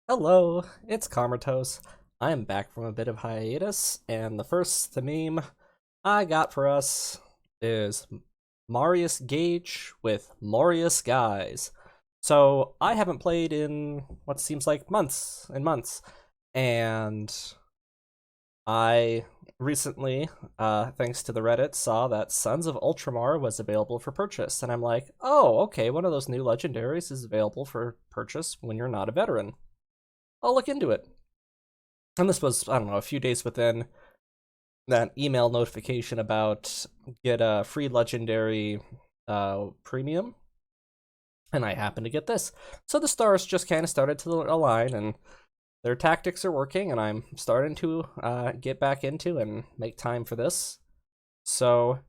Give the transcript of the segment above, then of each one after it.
Hello, it's Comatose. I am back from a bit of hiatus, and the first theme I got for us is Marius Gage with Morius Guys. So I haven't played in what seems like months and months, and I recently, thanks to the Reddit, saw that Sons of Ultramar was available for purchase, and I'm like, oh, okay, one of those new legendaries is available for purchase when you're not a veteran. I'll look into it. And this was, I don't know, a few days within that email notification about get a free legendary premium, and I happened to get this. So the stars just kind of started to align, and their tactics are working, and I'm starting to get back into and make time for this. So,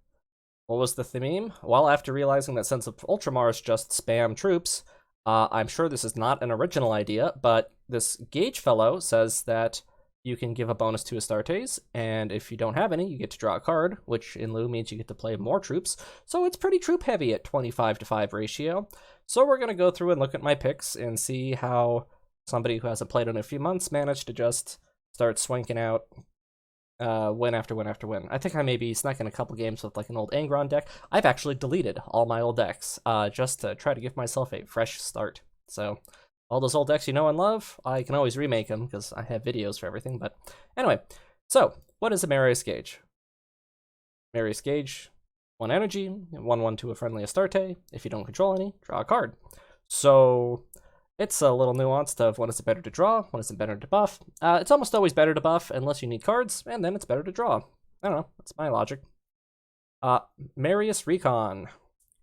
what was the theme? Well, after realizing that Sense of Ultramar is just spam troops, I'm sure this is not an original idea, but this Gage fellow says that you can give a bonus to Astartes, and if you don't have any, you get to draw a card, which in lieu means you get to play more troops. So it's pretty troop heavy at 25-5 ratio. So we're going to go through and look at my picks and see how somebody who hasn't played in a few months managed to just start swanking out win after win after win. I think I maybe snuck in a couple games with like an old Angron deck. I've actually deleted all my old decks just to try to give myself a fresh start. So all those old decks you know and love, I can always remake them because I have videos for everything. But anyway, so what is a Marius Gage? Marius Gage, 1 energy, 1/1 to a friendly Astarte. If you don't control any, draw a card. So it's a little nuanced of when is it better to draw, when is it better to buff. It's almost always better to buff unless you need cards, and then it's better to draw. I don't know, that's my logic. Marius Recon.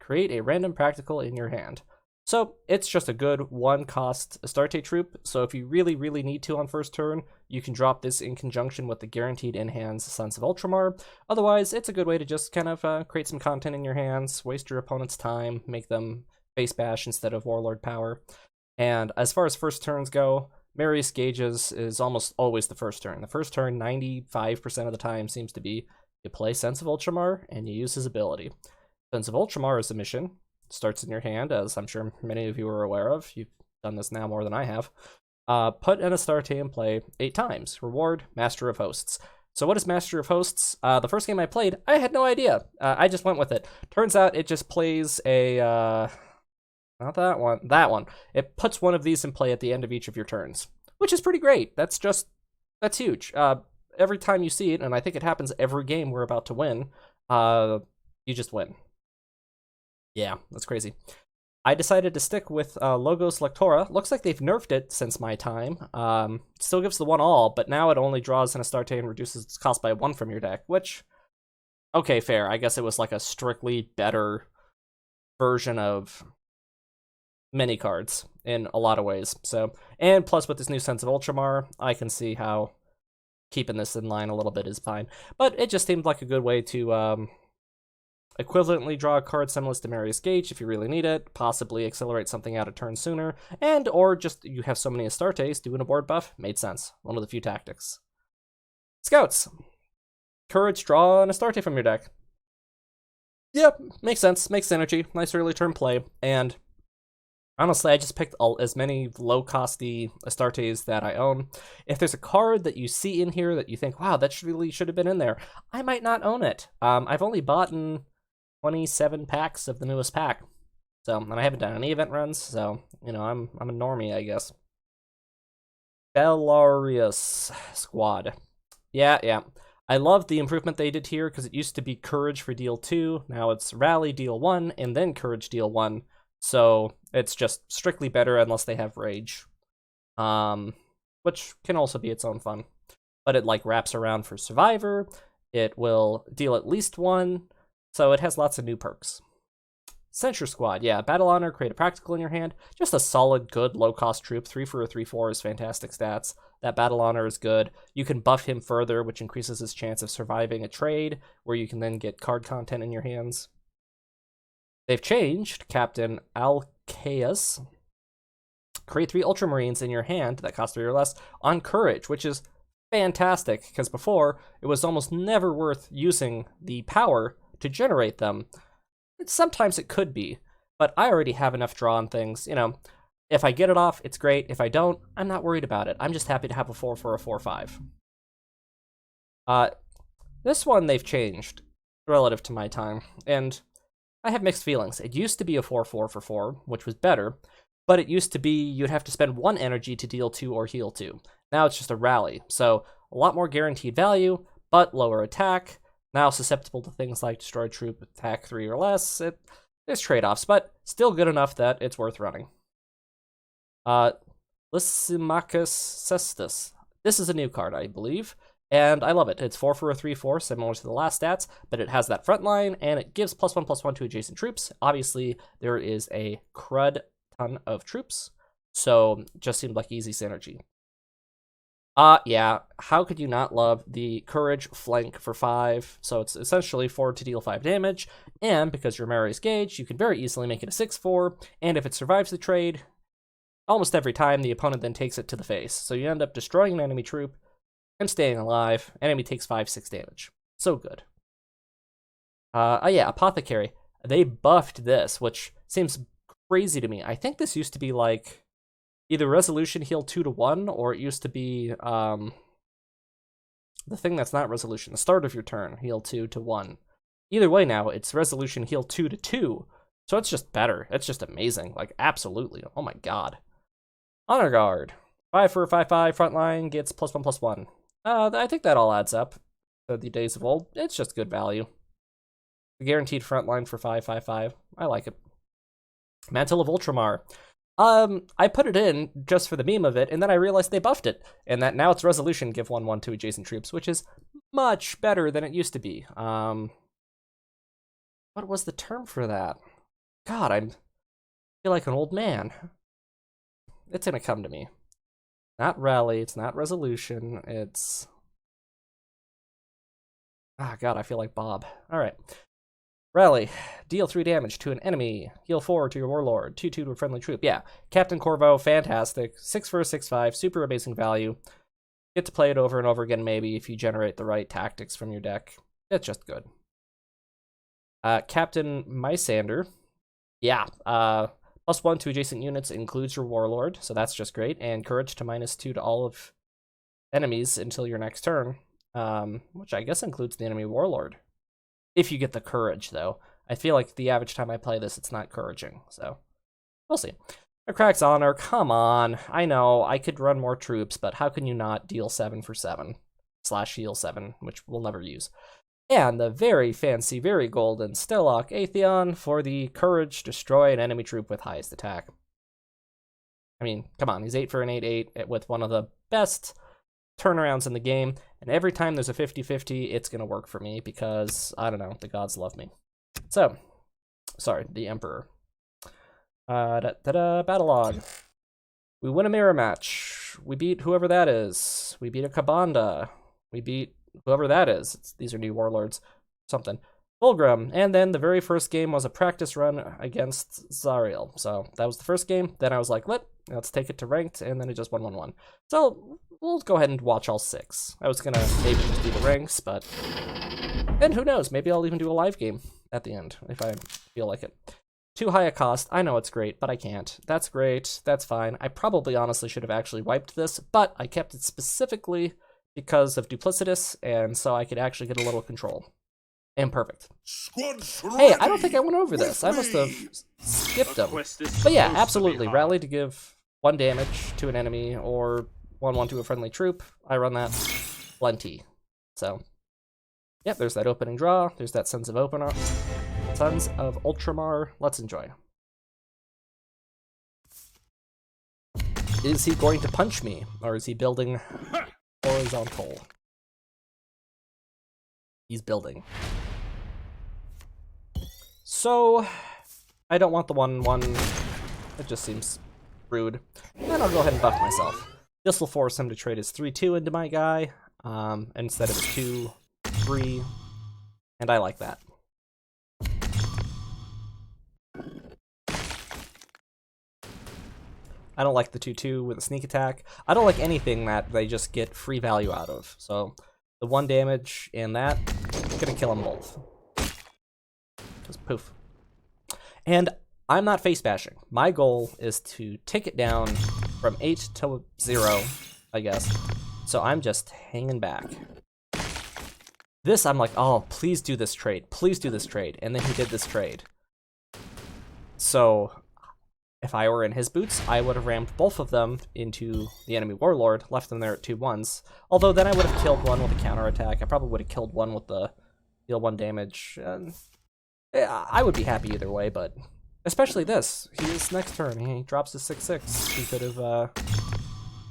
Create a random practical in your hand. So it's just a good 1-cost Astarte troop, so if you really, really need to on first turn, you can drop this in conjunction with the guaranteed in-hands Sons of Ultramar. Otherwise, it's a good way to just kind of create some content in your hands, waste your opponent's time, make them face bash instead of Warlord power. And as far as first turns go, Marius Gage's is almost always the first turn. The first turn, 95% of the time, seems to be you play Sense of Ultramar and you use his ability. Sense of Ultramar is a mission. Starts in your hand, as I'm sure many of you are aware of. You've done this now more than I have. Put an Astarte in play 8 times. Reward, Master of Hosts. So what is Master of Hosts? The first game I played, I had no idea. I just went with it. Turns out it just plays a... not that one. That one. It puts one of these in play at the end of each of your turns, which is pretty great. That's huge. Every time you see it, and I think it happens every game we're about to win, you just win. Yeah, that's crazy. I decided to stick with Logos Lectora. Looks like they've nerfed it since my time. Still gives the 1/all, but now it only draws an Astarte and reduces its cost by 1 from your deck, which, okay, fair. I guess it was like a strictly better version of many cards in a lot of ways. So, and plus with this new Sense of Ultramar, I can see how keeping this in line a little bit is fine. But it just seemed like a good way to equivalently draw a card similar to Marius Gage if you really need it, possibly accelerate something out a turn sooner, and or just you have so many Astartes, doing a board buff made sense. One of the few tactics. Scouts. Courage, draw an Astarte from your deck. Yep, makes sense, makes synergy, nice early turn play, and honestly, I just picked as many low-costy Astartes that I own. If there's a card that you see in here that you think, wow, that really should have been in there, I might not own it. I've only bought 27 packs of the newest pack. So, and I haven't done any event runs, so, you know, I'm a normie, I guess. Belarus squad. Yeah. I love the improvement they did here, because it used to be Courage for deal 2, now it's Rally deal 1, and then Courage deal 1. So, it's just strictly better unless they have Rage. Which can also be its own fun. But it, like, wraps around for Survivor, it will deal at least 1, so it has lots of new perks. Censure Squad, yeah, Battle Honor, create a practical in your hand. Just a solid, good, low-cost troop. 3 for a 3/4 is fantastic stats. That Battle Honor is good. You can buff him further, which increases his chance of surviving a trade, where you can then get card content in your hands. They've changed Captain Alcaeus. Create 3 Ultramarines in your hand that cost 3 or less on Courage, which is fantastic, because before, it was almost never worth using the power to generate them. Sometimes it could be, but I already have enough draw on things. You know, If I get it off, it's great. If I don't, I'm not worried about it. I'm just happy to have a 4 for a 4/5. This one they've changed relative to my time, and I have mixed feelings. It used to be a 4/4 for 4, which was better, but it used to be you'd have to spend 1 energy to deal 2 or heal 2. Now it's just a rally, so a lot more guaranteed value, but lower attack. Now susceptible to things like destroy troop, attack 3 or less. There's trade-offs, but still good enough that it's worth running. Lysimachus Cestus. This is a new card, I believe, and I love it. It's 4 for a 3/4, similar to the last stats, but it has that front line, and it gives +1/+1 to adjacent troops. Obviously, there is a crud ton of troops, so just seemed like easy synergy. Yeah, how could you not love the Courage flank for 5? So it's essentially 4 to deal 5 damage, and because you're Marius Gage, you can very easily make it a 6/4, and if it survives the trade, almost every time the opponent then takes it to the face. So you end up destroying an enemy troop and staying alive. Enemy takes 5/6 damage. So good. Yeah, Apothecary. They buffed this, which seems crazy to me. I think this used to be like either resolution heal 2 to 1, or it used to be the thing that's not resolution, the start of your turn, heal 2 to 1. Either way now, it's resolution heal 2 to 2. So it's just better. It's just amazing. Like, absolutely. Oh my god. Honor Guard. 5 for a 5/5, frontline, gets +1/+1. I think that all adds up to the days of old. It's just good value. The guaranteed frontline for 5/5/5. I like it. Mantle of Ultramar. I put it in just for the meme of it, and then I realized they buffed it, and that now it's resolution, give 1/1 to adjacent troops, which is much better than it used to be. What was the term for that? God, I feel like an old man. It's gonna come to me. Not rally, it's not resolution, it's... God, I feel like Bob. Alright. Rally. Deal 3 damage to an enemy. Heal 4 to your warlord. 2/2 to a friendly troop. Yeah. Captain Corvo, fantastic. 6 for a 6/5, super amazing value. Get to play it over and over again, maybe, if you generate the right tactics from your deck. It's just good. Captain Mysander. Yeah. +1 to adjacent units includes your warlord, so that's just great. And courage to -2 to all of enemies until your next turn, which I guess includes the enemy warlord. If you get the courage, though. I feel like the average time I play this, it's not couraging, so we'll see. A Crack's Honor, come on. I know, I could run more troops, but how can you not deal 7 for 7? / heal 7, which we'll never use. And the very fancy, very golden Stellok Atheon for the courage, destroy an enemy troop with highest attack. I mean, come on, he's 8 for an 8/8 with one of the best turnarounds in the game, and every time there's a 50/50, it's gonna work for me because, I don't know, the gods love me. So, sorry, the Emperor. Battle log. We win a mirror match. We beat whoever that is. We beat a Kabanda. We beat whoever that is. These are new warlords. Something. Fulgrim. And then the very first game was a practice run against Zariel. So that was the first game. Then I was like, let's take it to ranked, and then it just 1/1/1. So we'll go ahead and watch all 6. I was gonna maybe just do the ranks, but... And who knows, maybe I'll even do a live game at the end, if I feel like it. Too high a cost. I know it's great, but I can't. That's great. That's fine. I probably honestly should have actually wiped this, but I kept it specifically because of Duplicitous, and so I could actually get a little control. And perfect. Hey, I don't think I went over this. I must have skipped them. But yeah, absolutely. Rally to give 1 damage to an enemy, or 1/1 to a friendly troop. I run that plenty. So, yep, there's that opening draw. There's that Sons of Ultramar. Let's enjoy. Is he going to punch me, or is he building horizontal? He's building. So, I don't want the 1/1. It just seems rude. And I'll go ahead and buff myself. This will force him to trade his 3/2 into my guy, instead of his 2/3, and I like that. I don't like the 2/2 with a sneak attack. I don't like anything that they just get free value out of. So the 1 damage and that, I'm gonna kill them both. Just poof. And I'm not face bashing. My goal is to take it down from 8 to 0, I guess. So I'm just hanging back. This, I'm like, oh, please do this trade. Please do this trade. And then he did this trade. So if I were in his boots, I would have rammed both of them into the enemy warlord, left them there at 2-1s. Although then I would have killed one with a counterattack. I probably would have killed one with the deal 1 damage. And I would be happy either way, but especially this. His next turn, he drops his 6/6. He could have,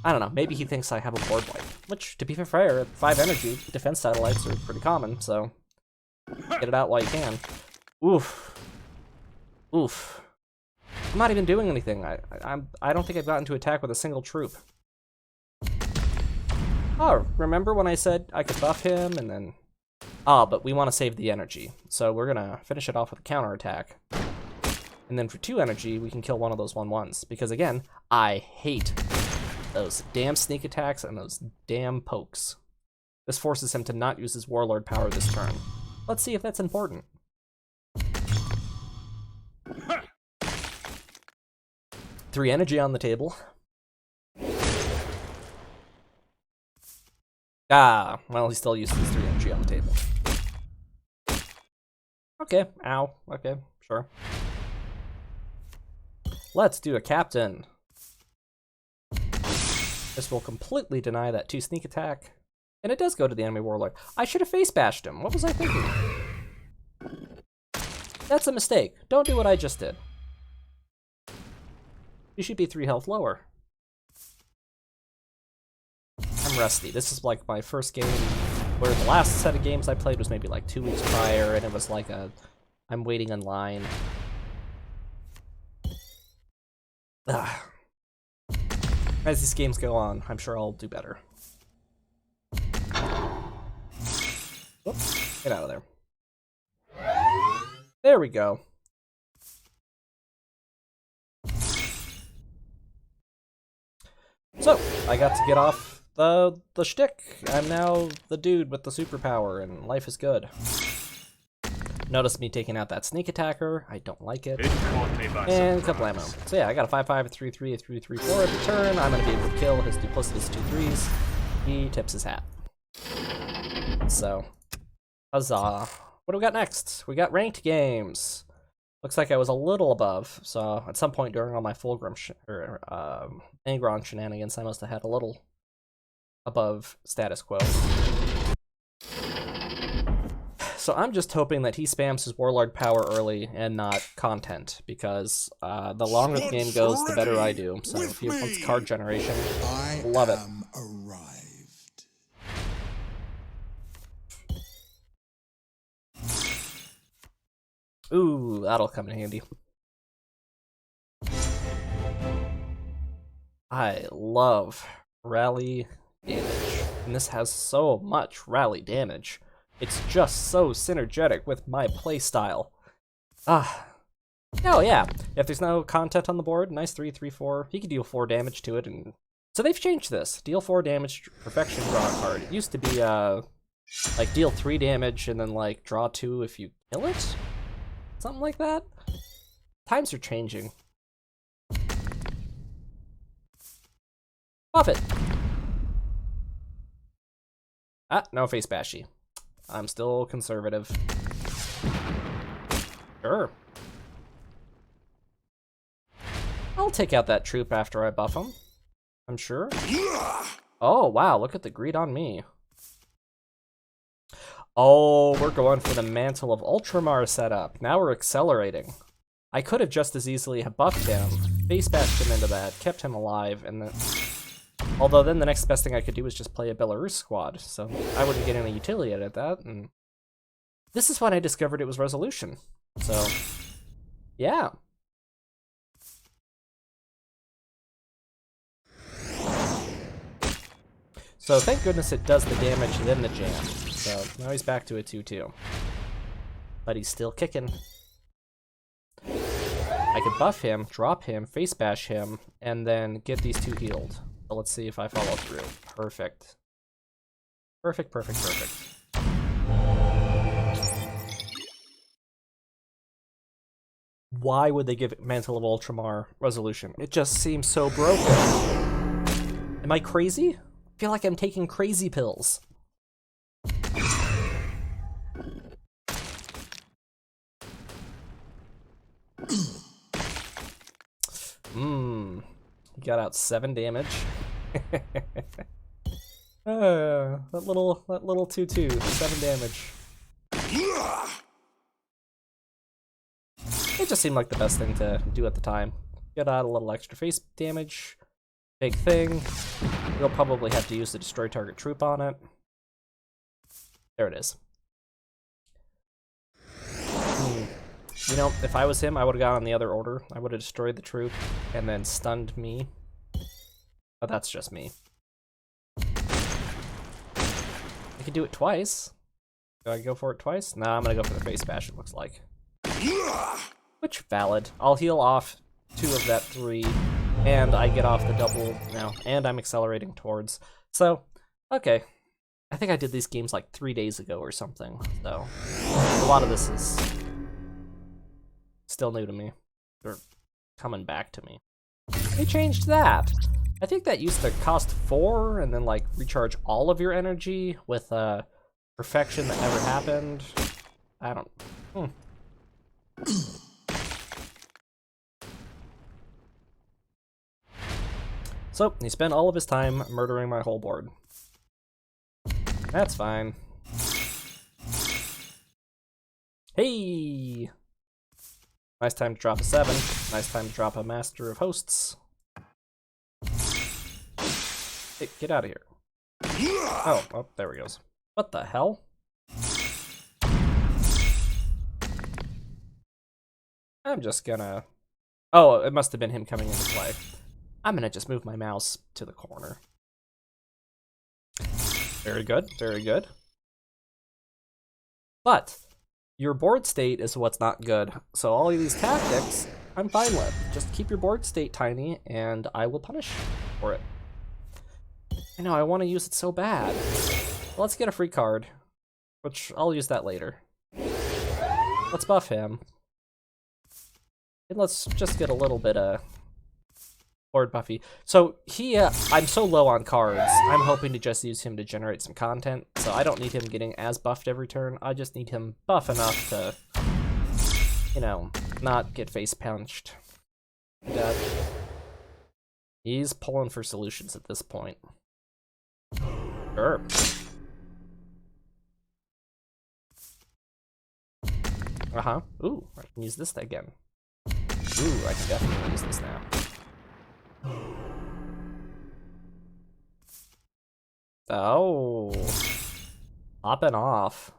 I don't know, maybe he thinks I have a board wipe. Which, to be fair, at 5 energy, defense satellites are pretty common, so get it out while you can. Oof. Oof. I'm not even doing anything. I don't think I've gotten to attack with a single troop. Oh, remember when I said I could buff him and then... Ah, but we want to save the energy. So we're gonna finish it off with a counterattack. And then for 2 energy, we can kill one of those 1/1s. Because again, I hate those damn sneak attacks and those damn pokes. This forces him to not use his warlord power this turn. Let's see if that's important. Three energy on the table. Ah, well, he still uses 3 energy on the table. Okay, ow, okay, sure. Let's do a captain. This will completely deny that 2 sneak attack. And it does go to the enemy warlord. I should have face bashed him. What was I thinking? That's a mistake. Don't do what I just did. You should be 3 health lower. I'm rusty. This is like my first game, where the last set of games I played was maybe like 2 weeks prior, and it was like I'm waiting in line. Ugh. As these games go on, I'm sure I'll do better. Whoops, get out of there. There we go. So, I got to get off the shtick. I'm now the dude with the superpower, and life is good. Notice me taking out that sneak attacker. I don't like it. And kablamo. So yeah, I got a 5/5, a 3/3, a 3/3/4 every turn. I'm gonna be able to kill his duplicitous 2/3s. He tips his hat. So, huzzah. What do we got next? We got ranked games. Looks like I was a little above, so at some point during all my Fulgrim Angron shenanigans, I must have had a little above status quo. So I'm just hoping that he spams his warlord power early and not content, because the longer the game goes, the better I do. So if he wants card generation, love it. Arrived. Ooh, that'll come in handy. I love rally damage, and this has so much rally damage. It's just so synergetic with my playstyle. Oh yeah, if there's no content on the board, nice 3/3/4. He could deal 4 damage to it, and so they've changed this. Deal 4 damage, perfection, draw a card. It used to be like deal 3 damage and then like draw 2 if you kill it, something like that. Times are changing. Buff it. Ah, no face bashy. I'm still conservative. Sure. I'll take out that troop after I buff him. I'm sure. Oh, wow, look at the greed on me. Oh, we're going for the Mantle of Ultramar setup. Now we're accelerating. I could have just as easily have buffed him, face bashed him into that, kept him alive, and then... Although then the next best thing I could do is just play a Belarus squad, so I wouldn't get any utility out of that, and this is when I discovered it was resolution. So, yeah. So thank goodness it does the damage, then the jam. So now he's back to a 2/2. But he's still kicking. I could buff him, drop him, face bash him, and then get these 2 healed. So let's see if I follow through. Perfect. Perfect, perfect, perfect. Why would they give it Mantle of Ultramar resolution? It just seems so broken. Am I crazy? I feel like I'm taking crazy pills. He got out 7 damage. That little 2/2, 7 damage. It just seemed like the best thing to do at the time. Get out a little extra face damage. Big thing. You'll probably have to use the destroy target troop on it. There it is. You know, if I was him, I would have gone on the other order. I would have destroyed the troop and then stunned me. But that's just me. I could do it twice. Do I go for it twice? Nah, I'm gonna go for the face bash, it looks like. Which, valid. I'll heal off 2 of that 3, and I get off the double now, and I'm accelerating towards. So, okay. I think I did these games like 3 days ago or something, so a lot of this is still new to me, or coming back to me. They changed that. I think that used to cost 4 and then like recharge all of your energy with perfection that never happened. I don't. So he spent all of his time murdering my whole board. That's fine. Hey! Nice time to drop a 7. Nice time to drop a Master of Hosts. Hey, get out of here. Oh, there he goes. What the hell? I'm just gonna... Oh, it must have been him coming into play. I'm gonna just move my mouse to the corner. Very good, very good. But your board state is what's not good. So all of these tactics, I'm fine with. Just keep your board state tiny, and I will punish for it. I know, I want to use it so bad. Let's get a free card, which I'll use that later. Let's buff him. And let's just get a little bit of board buffy. So I'm so low on cards, I'm hoping to just use him to generate some content. So I don't need him getting as buffed every turn. I just need him buff enough to, you know, not get face punched. He's pulling for solutions at this point. Sure. Uh-huh. Ooh, I can use this again. Ooh, I can definitely use this now. Oh. Popping off.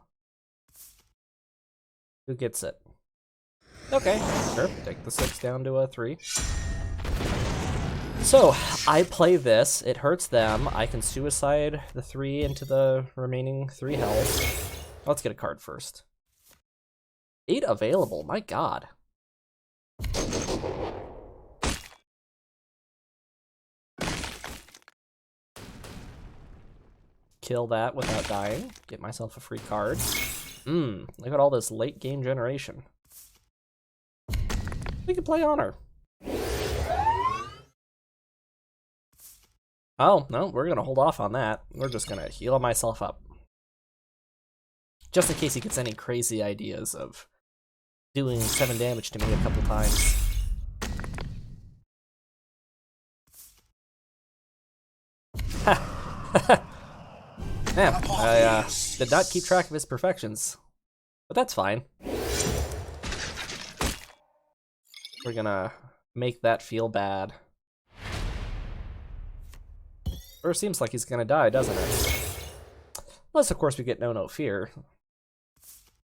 Who gets it? Okay, sure. Take the 6 down to a 3. So, I play this, it hurts them, I can suicide the 3 into the remaining 3 health. Let's get a card first. 8 available, my god. Kill that without dying, get myself a free card. Look at all this late game generation. We can play Honor. Oh, no, we're gonna hold off on that. We're just gonna heal myself up. Just in case he gets any crazy ideas of doing 7 damage to me a couple times. Man, I did not keep track of his perfections. But that's fine. We're gonna make that feel bad. Or it seems like he's gonna die, doesn't it? Unless, of course, we get No Fear.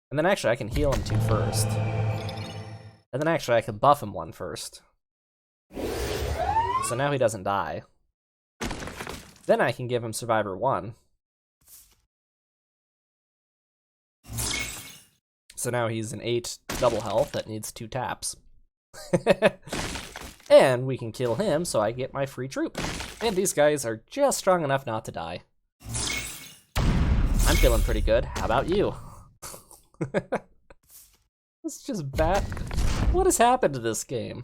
And then actually I can heal him 2 first. And then actually I can buff him 1 first. So now he doesn't die. Then I can give him Survivor 1. So now he's an 8 double health that needs 2 taps. And we can kill him so I get my free troop. And these guys are just strong enough not to die. I'm feeling pretty good. How about you? Let's just bat What has happened to this game?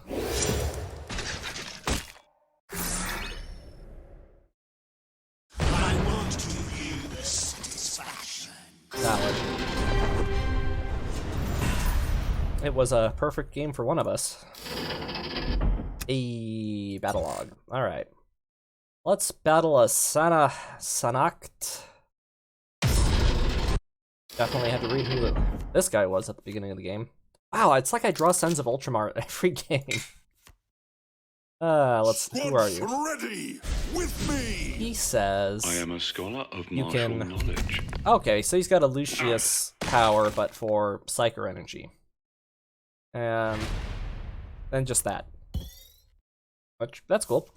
I want to yield satisfaction. Valid. It was a perfect game for one of us. A battle log. Alright. Let's battle a Sanact. Definitely had to read who this guy was at the beginning of the game. Wow, it's like I draw Sons of Ultramar every game. Who are you? Ready with me. He says I am a scholar of you martial can... knowledge. Okay, so he's got a Lucius power, but for Psyker Energy. And just that. Which, that's cool.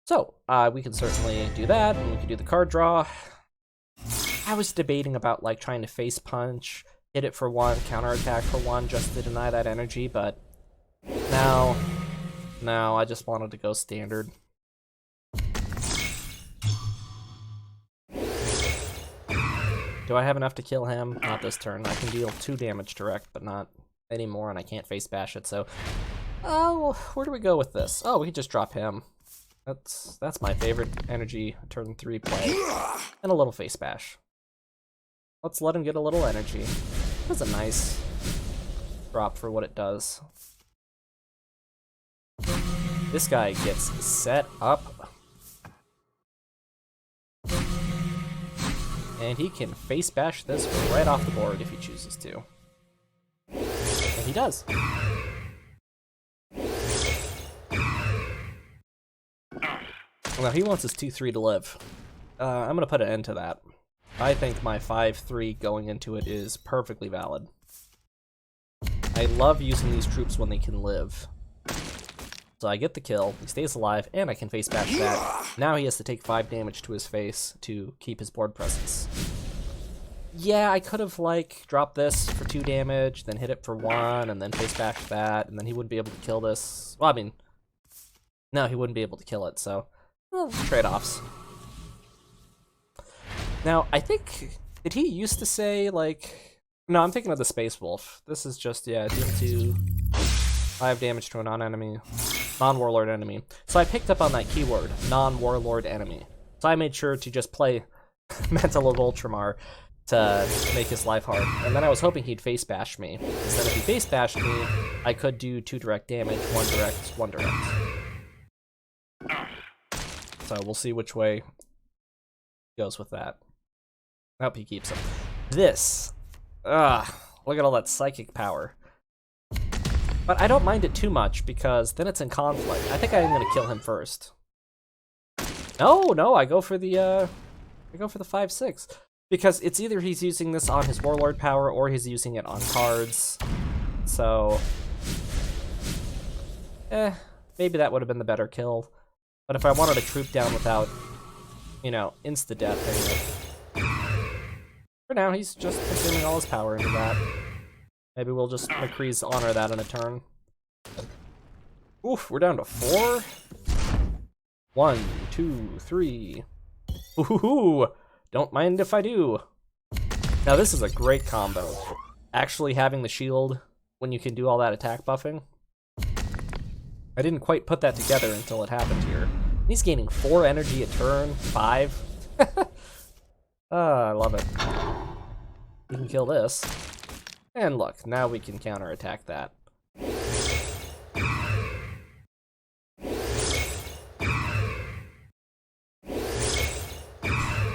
So, we can certainly do that, and we can do the card draw. I was debating about, like, trying to face punch, hit it for 1, counterattack for 1, just to deny that energy, but no, I just wanted to go standard. Do I have enough to kill him? Not this turn. I can deal 2 damage direct, but not anymore, and I can't face bash it, so... Oh, where do we go with this? Oh, we can just drop him. That's my favorite energy turn 3 play. And a little face bash. Let's let him get a little energy. That's a nice drop for what it does. This guy gets set up. And he can face bash this right off the board if he chooses to. And he does. Now he wants his 2-3 to live. I'm gonna put an end to that. I think my 5-3 going into it is perfectly valid. I love using these troops when they can live. So I get the kill, he stays alive, and I can face bash that. Now he has to take 5 damage to his face to keep his board presence. Yeah, I could have, like, dropped this for 2 damage, then hit it for 1, and then face bash that, and then he wouldn't be able to kill this. Well, I mean, no, he wouldn't be able to kill it, so... Well, trade-offs. Now, I think... Did he used to say, like... No, I'm thinking of the Space Wolf. This is just, yeah, deal 2... 5 damage to a non-enemy... non-warlord enemy. So I picked up on that keyword, non-warlord enemy. So I made sure to just play Mantle of Ultramar to make his life hard. And then I was hoping he'd face bash me. Instead, if he face bashed me, I could do 2 direct damage, 1 direct, 1 direct. So we'll see which way goes with that. I hope he keeps him. This. Look at all that psychic power. But I don't mind it too much because then it's in conflict. I think I am going to kill him first. No, I go for the 5-6 because it's either he's using this on his warlord power or he's using it on cards. So, maybe that would have been the better kill. But if I wanted a troop down without, you know, insta-death, for now he's just consuming all his power into that. Maybe we'll just McCree's honor that in a turn. Oof, we're down to 4. 1, 2, 3. Ooh, don't mind if I do. Now this is a great combo. Actually having the shield when you can do all that attack buffing. I didn't quite put that together until it happened here. He's gaining 4 energy a turn, 5. I love it. We can kill this. And look, now we can counterattack that.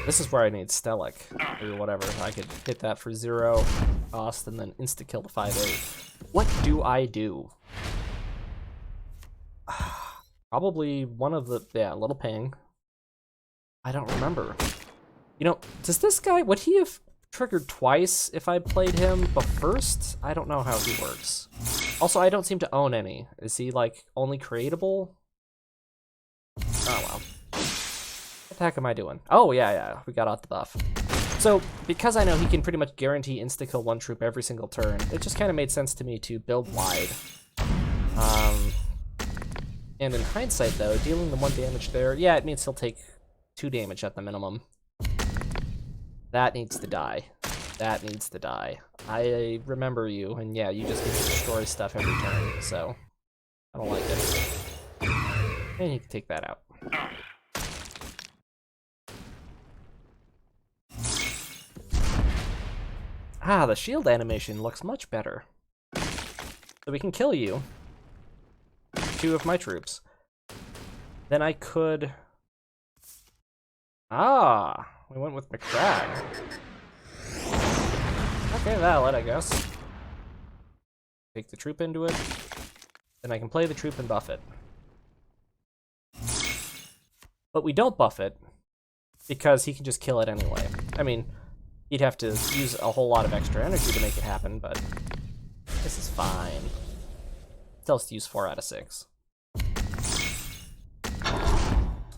This is where I need Stellic, or whatever. I could hit that for 0 cost and then insta-kill the 5-8. What do I do? Probably one of the... Yeah, Little Ping. I don't remember. You know, does this guy... Would he have triggered twice if I played him but first? I don't know how he works. Also, I don't seem to own any. Is he, like, only creatable? Oh, well. What the heck am I doing? Oh, yeah, we got out the buff. So, because I know he can pretty much guarantee insta-kill 1 troop every single turn, it just kind of made sense to me to build wide. And in hindsight, though, dealing the 1 damage there, yeah, it means he'll take 2 damage at the minimum. That needs to die. That needs to die. I remember you, and yeah, you just get to destroy stuff every turn, so I don't like it. And you can take that out. Ah, the shield animation looks much better. So we can kill you. 2 of my troops. Then I could... Ah, we went with McCrag. Okay, valid, I guess. Take the troop into it. Then I can play the troop and buff it. But we don't buff it, because he can just kill it anyway. I mean, he'd have to use a whole lot of extra energy to make it happen, but this is fine. Still has to use 4 out of 6.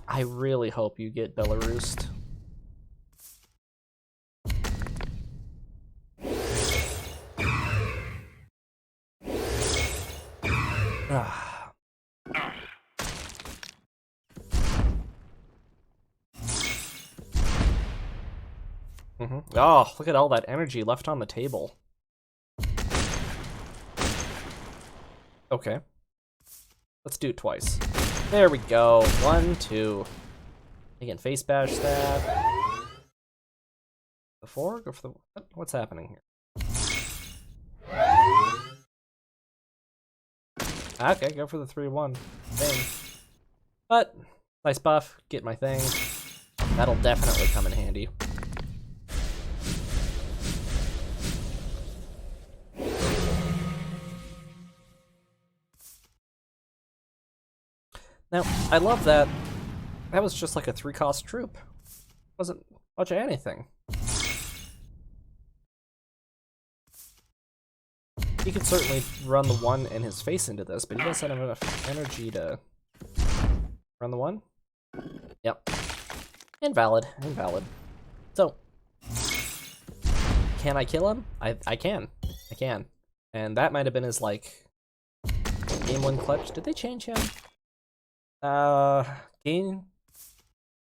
I really hope you get Belarused. Oh, look at all that energy left on the table. Okay. Let's do it twice. There we go. 1, 2. Again, face bash that. The 4? Go for the... What's happening here? Okay, go for the 3-1 thing. But, nice buff, get my thing. That'll definitely come in handy. Now, I love that. That was just like a 3-cost troop. Wasn't much of anything. He could certainly run the 1 in his face into this, but he doesn't have enough energy to run the 1. Yep. Invalid. Invalid. So, can I kill him? I can. I can. And that might have been his, like, game 1 clutch. Did they change him? Gain...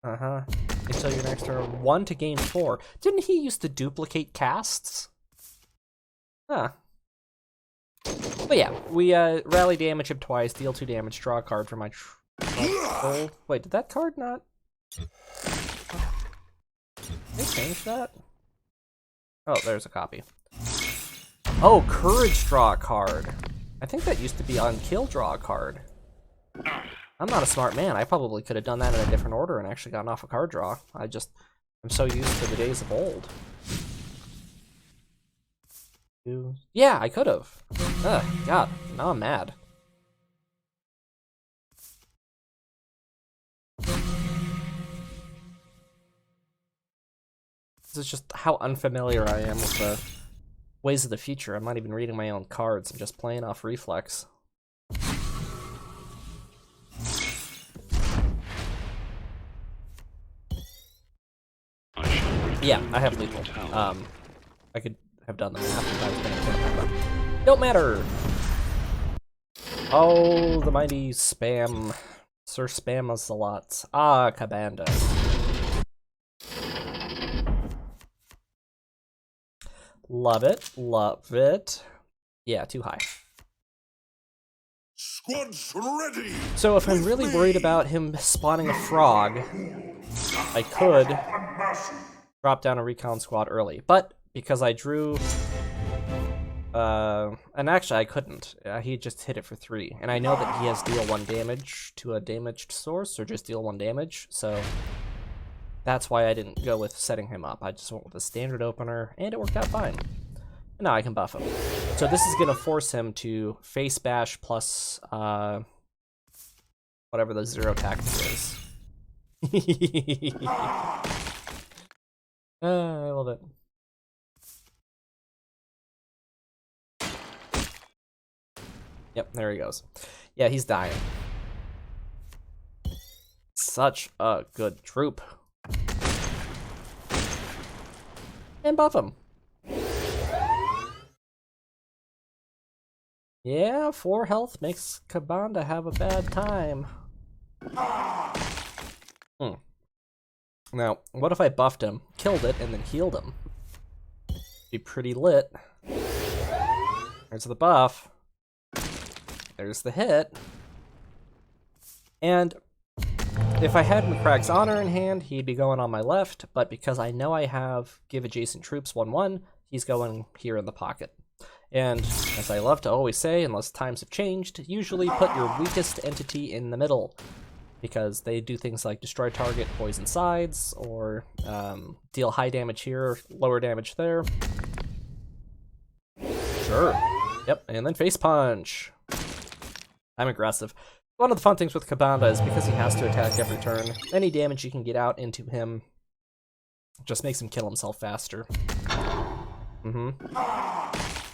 Until your next turn. 1 to gain 4. Didn't he used to duplicate casts? Huh. But yeah, we rally damage him twice, deal 2 damage, draw a card from my control. Wait, did that card not... Did they change that? Oh, there's a copy. Oh, courage, draw a card. I think that used to be on kill, draw a card. I'm not a smart man. I probably could have done that in a different order and actually gotten off a card draw. I'm so used to the days of old. Yeah, I could have. Ugh, God, now I'm mad. This is just how unfamiliar I am with the ways of the future. I'm not even reading my own cards. I'm just playing off reflex. Yeah, I have lethal. I could have done the math, but don't matter. Oh, the mighty spam. Sir Spam us a lot. Ah, Cabanda. Love it. Love it. Yeah, too high. Squad's ready. So if I'm really worried about him spawning a frog, I could drop down a recon squad early. But because I drew... and actually I couldn't. He just hit it for 3. And I know that he has deal 1 damage to a damaged source, or just deal 1 damage, so that's why I didn't go with setting him up. I just went with a standard opener, and it worked out fine. And now I can buff him. So this is going to force him to face bash plus whatever the 0 tactic is. I love it. Yep, there he goes. Yeah, he's dying. Such a good troop. And buff him. Yeah, 4 health makes Cabanda have a bad time. Now, what if I buffed him, killed it, and then healed him? Be pretty lit. There's the buff. There's the hit. And if I had McCragg's Honor in hand, he'd be going on my left, but because I know I have Give Adjacent Troops 1/1, he's going here in the pocket. And as I love to always say, unless times have changed, usually put your weakest entity in the middle, because they do things like destroy target, poison sides, or deal high damage here, lower damage there. Sure. Yep, and then face punch. I'm aggressive. One of the fun things with Kabanda is because he has to attack every turn, any damage you can get out into him just makes him kill himself faster.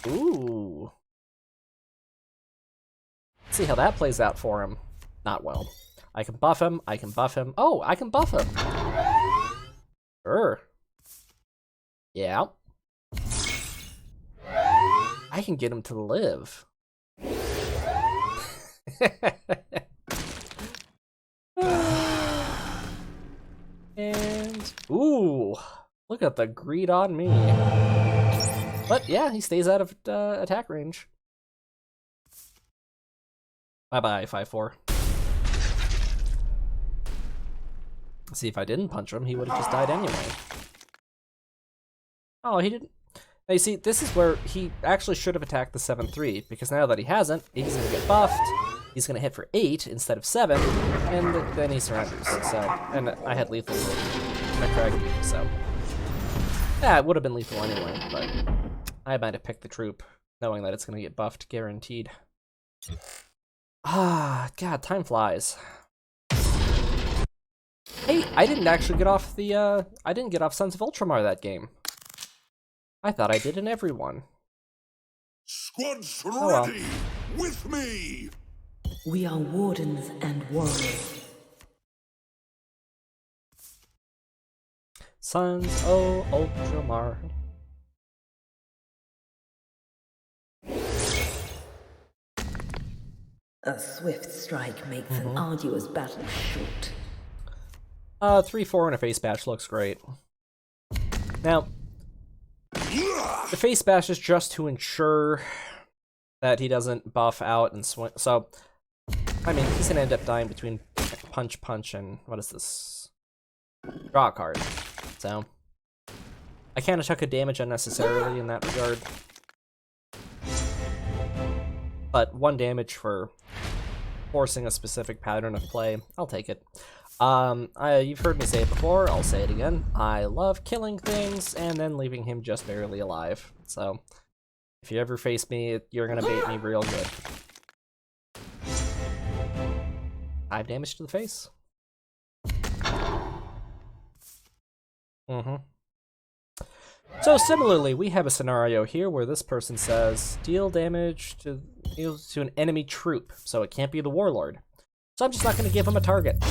Ooh. Let's see how that plays out for him. Not well. I can buff him, I can buff him. Oh, I can buff him! Sure. Yeah. I can get him to live. And ooh, look at the greed on me. But yeah, he stays out of attack range. Bye-bye, 5/4. See, if I didn't punch him, he would have just died anyway. Oh, he didn't. Now, you see, this is where he actually should have attacked the 7/3, because now that he hasn't, he's going to get buffed. He's going to hit for 8 instead of 7, and then he surrenders. So, and I had lethal with McCragg, so yeah, it would have been lethal anyway. But I might have picked the troop, knowing that it's going to get buffed, guaranteed. Ah, God, time flies. Hey, I didn't actually get off the I didn't get off Sons of Ultramar that game. I thought I did in every one. Squads Oh, well. ready with me. We are wardens and warriors. Sons of Ultramar. A swift strike makes an arduous battle short. 3/4 and a face bash looks great. Now, the face bash is just to ensure that he doesn't buff out and swing. So, I mean, he's gonna end up dying between punch, and what is this? Draw a card. So, I kind of took a damage unnecessarily in that regard. But 1 damage for forcing a specific pattern of play, I'll take it. You've heard me say it before, I'll say it again. I love killing things and then leaving him just barely alive. So, if you ever face me, you're gonna bait me real good. 5 damage to the face. So similarly, we have a scenario here where this person says, deal damage to an enemy troop, so it can't be the warlord. So I'm just not gonna give him a target.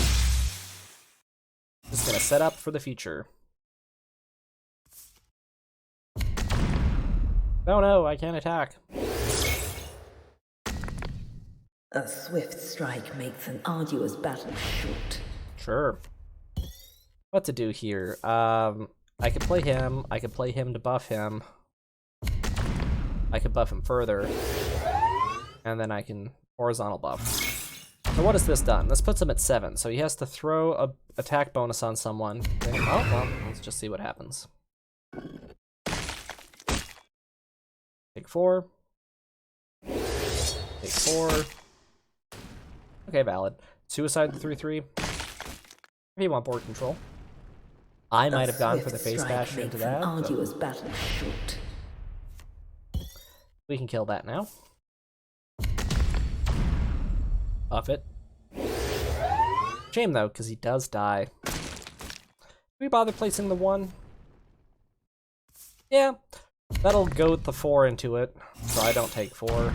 Just gonna set up for the future. Oh no, I can't attack. A swift strike makes an arduous battle short. Sure. What to do here? I could play him. I could play him to buff him. I could buff him further. And then I can horizontal buff. So what has this done? This puts him at 7, so he has to throw a attack bonus on someone. Oh, well, let's just see what happens. Take 4. Take 4. Okay, valid. Suicide the 3/3. If you want board control. I might have gone for the face bash into that. Arduous battle short. We can kill that now. Buff it. Shame though, because he does die. Do we bother placing the 1? Yeah, that'll goad the 4 into it, so I don't take 4.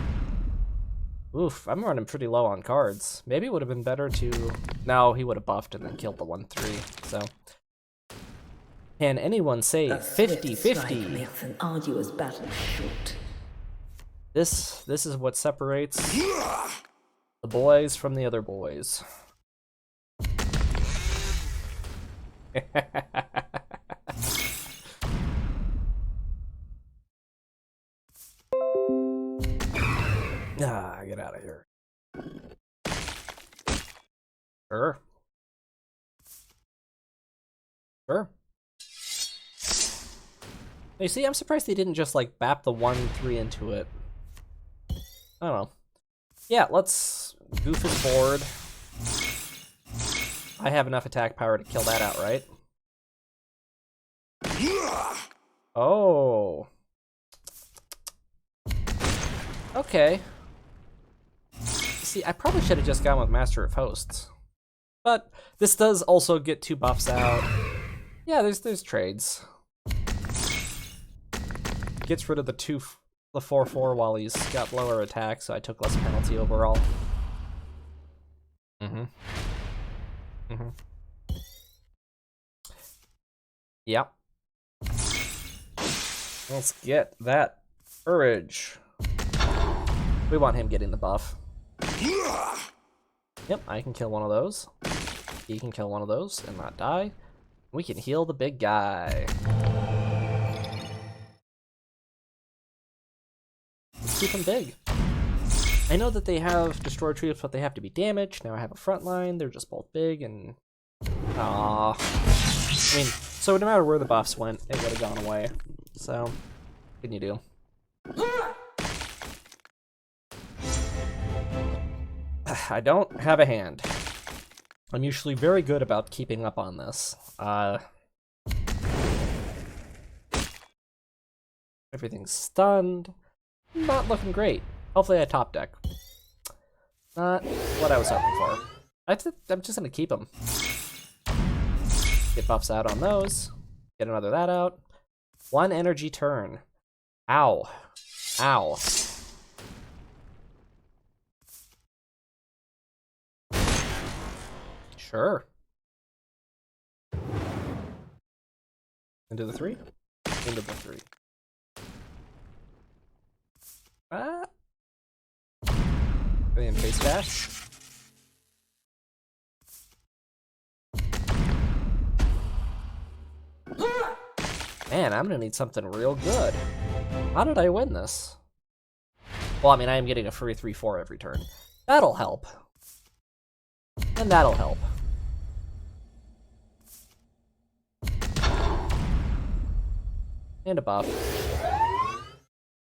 Oof, I'm running pretty low on cards. Maybe it would have been better to... No, he would have buffed and then killed the 1/3, so... Can anyone say 50-50? Makes an arduous battle short. This is what separates the boys from the other boys. You see, I'm surprised they didn't just, like, bap the 1-3 into it. I don't know. Yeah, let's goof his board. I have enough attack power to kill that outright. Oh. Okay. See, I probably should have just gone with Master of Hosts. But this does also get 2 buffs out. Yeah, there's trades. Gets rid of the 4/4 while he's got lower attack, so I took less penalty overall. Yep. Let's get that Urge. We want him getting the buff. Yep, I can kill one of those. He can kill one of those and not die. We can heal the big guy. Let's keep him big. I know that they have destroy troops, but they have to be damaged. Now I have a front line. They're just both big and... Aww. I mean, so no matter where the buffs went, it would have gone away. So, what can you do? I don't have a hand. I'm usually very good about keeping up on this. Everything's stunned. Not looking great. Hopefully I top deck. Not what I was hoping for. I'm just gonna keep them. Get buffs out on those. Get another that out. 1 energy turn. Ow. Ow. Sure. Into the 3? Into the 3. In face dash. Man, I'm gonna need something real good. How did I win this? Well, I mean, I am getting a free 3/4 every turn. That'll help. And that'll help. And a buff.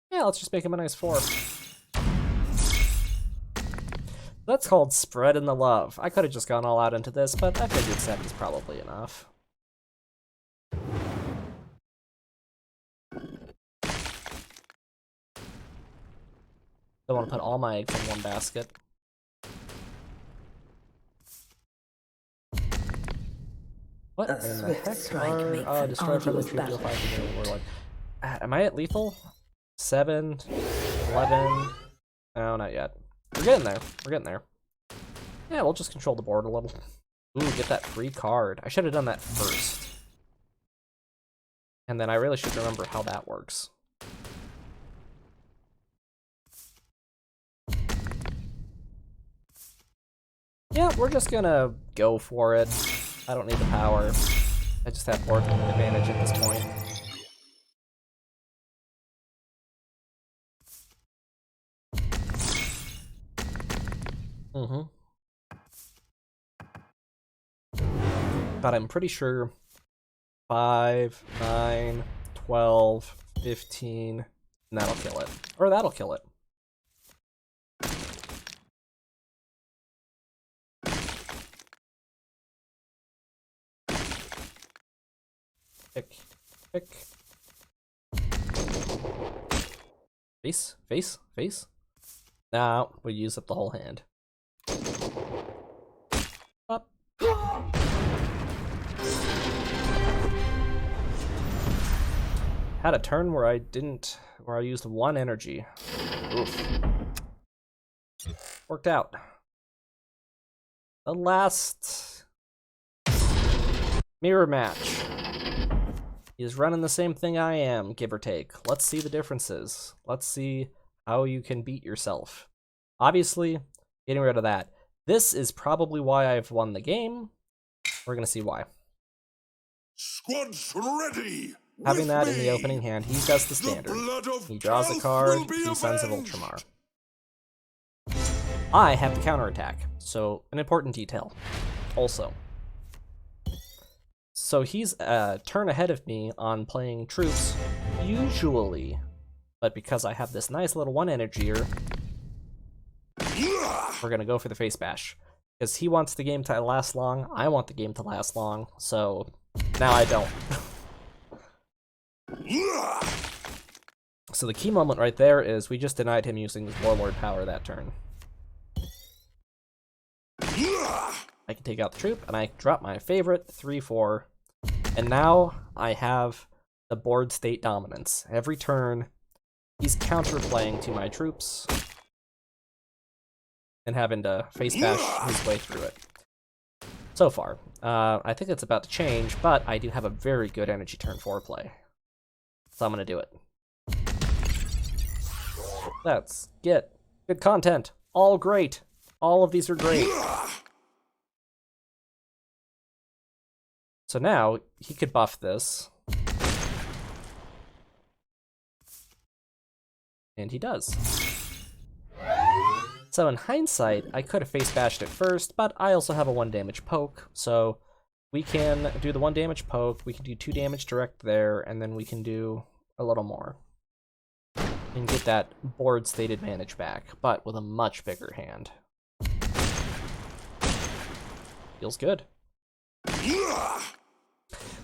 Yeah, let's just make him a nice 4. That's called spreading the love. I could have just gone all out into this, but I figured 7 is probably enough. Don't want to put all my eggs in one basket. What in the heck are... destroy friendly troop, deal 5 to the warlord. Am I at lethal? 7, 11... No, not yet. We're getting there. We're getting there. Yeah, we'll just control the board a little. Ooh, get that free card. I should have done that first. And then I really should remember how that works. Yeah, we're just gonna go for it. I don't need the power. I just have board advantage at this point. But I'm pretty sure 5, 9, 12, 15, and that'll kill it. Or that'll kill it. Pick. Pick. Face? Face? Face? No, we use up the whole hand. Up. Had a turn where I used 1 energy. Oof. Worked out. The last mirror match. He's running the same thing I am, give or take. Let's see the differences. Let's see how you can beat yourself. Obviously, getting rid of that. This is probably why I've won the game. We're gonna see why. Squads ready! Having that in the opening hand, he does the standard. He draws a card, he Sons of Ultramar. I have the counterattack, so an important detail. Also. So he's a turn ahead of me on playing troops. usually, but because I have this nice little 1 energier, we're gonna go for the face bash. Because he wants the game to last long, I want the game to last long, so now I don't. So the key moment right there is we just denied him using his Warlord power that turn. I can take out the troop, and I drop my favorite 3/4, and now I have the board state dominance. Every turn, he's counterplaying to my troops, and having to face bash his way through it. So far. I think it's about to change, but I do have a very good energy turn 4 play. So I'm gonna do it. Let's get good content. All great. All of these are great. So now, he could buff this. And he does. So in hindsight, I could have face bashed it first, but I also have a 1 damage poke, so we can do the 1 damage poke, we can do 2 damage direct there, and then we can do a little more. And get that board state advantage back, but with a much bigger hand. Feels good.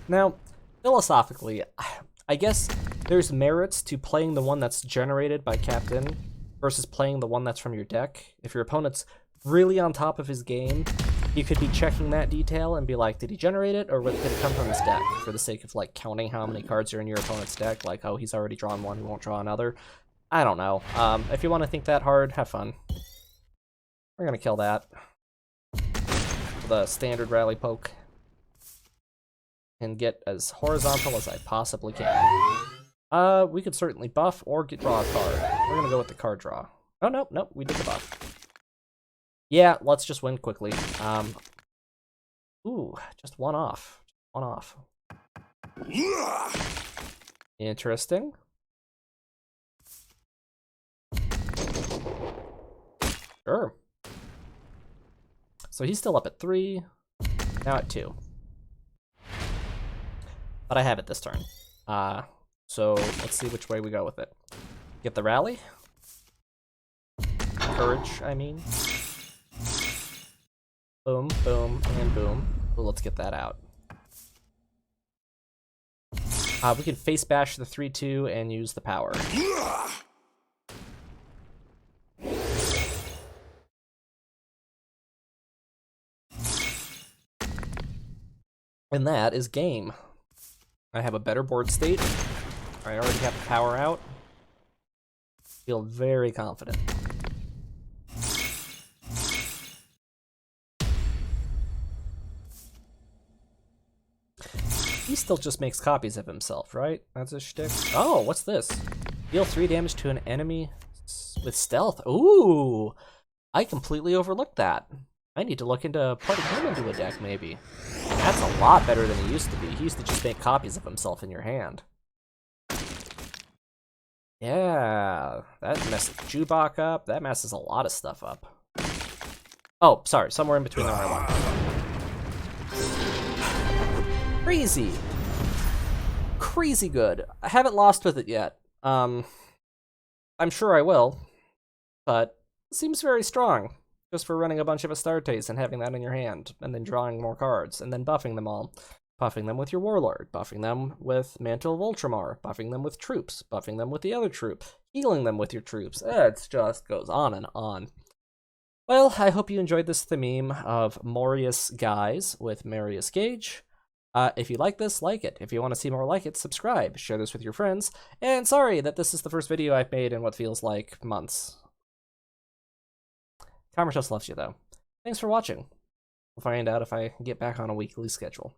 Now, philosophically, I guess there's merits to playing the one that's generated by Captain versus playing the one that's from your deck. If your opponent's really on top of his game, you could be checking that detail and be like, did he generate it, or did it come from his deck? For the sake of, like, counting how many cards are in your opponent's deck, like, oh, he's already drawn one, he won't draw another. I don't know. If you want to think that hard, have fun. We're gonna kill that with a standard rally poke and get as horizontal as I possibly can. We could certainly buff or draw a card. We're gonna go with the card draw. Oh, no, we did the buff. Yeah, let's just win quickly. Ooh, just 1 off. 1 off. Interesting. Sure. So he's still up at 3, now at 2. But I have it this turn. So let's see which way we go with it. Get the rally. Courage, I mean. Boom, boom, and boom. Well, let's get that out. We can face bash the 3/2 and use the power. And that is game. I have a better board state. I already got the power out. Feel very confident. He still just makes copies of himself, right? That's his shtick. Oh, what's this? Deal 3 damage to an enemy with stealth. Ooh! I completely overlooked that. I need to look into putting him into a deck, maybe. That's a lot better than he used to be. He used to just make copies of himself in your hand. Yeah, that messes Jubok up. That messes a lot of stuff up. Oh, sorry, somewhere in between there I want. Crazy. Crazy good. I haven't lost with it yet. I'm sure I will, but it seems very strong. Just for running a bunch of Astartes and having that in your hand, and then drawing more cards, and then buffing them all. Buffing them with your Warlord, buffing them with Mantle of Ultramar, buffing them with troops, buffing them with the other troop, healing them with your troops. It just goes on and on. Well, I hope you enjoyed this theme of Morius guys with Marius Gage. If you like this, like it. If you want to see more like it, subscribe. Share this with your friends. And sorry that this is the first video I've made in what feels like months. Comatose loves you, though. Thanks for watching. We'll find out if I get back on a weekly schedule.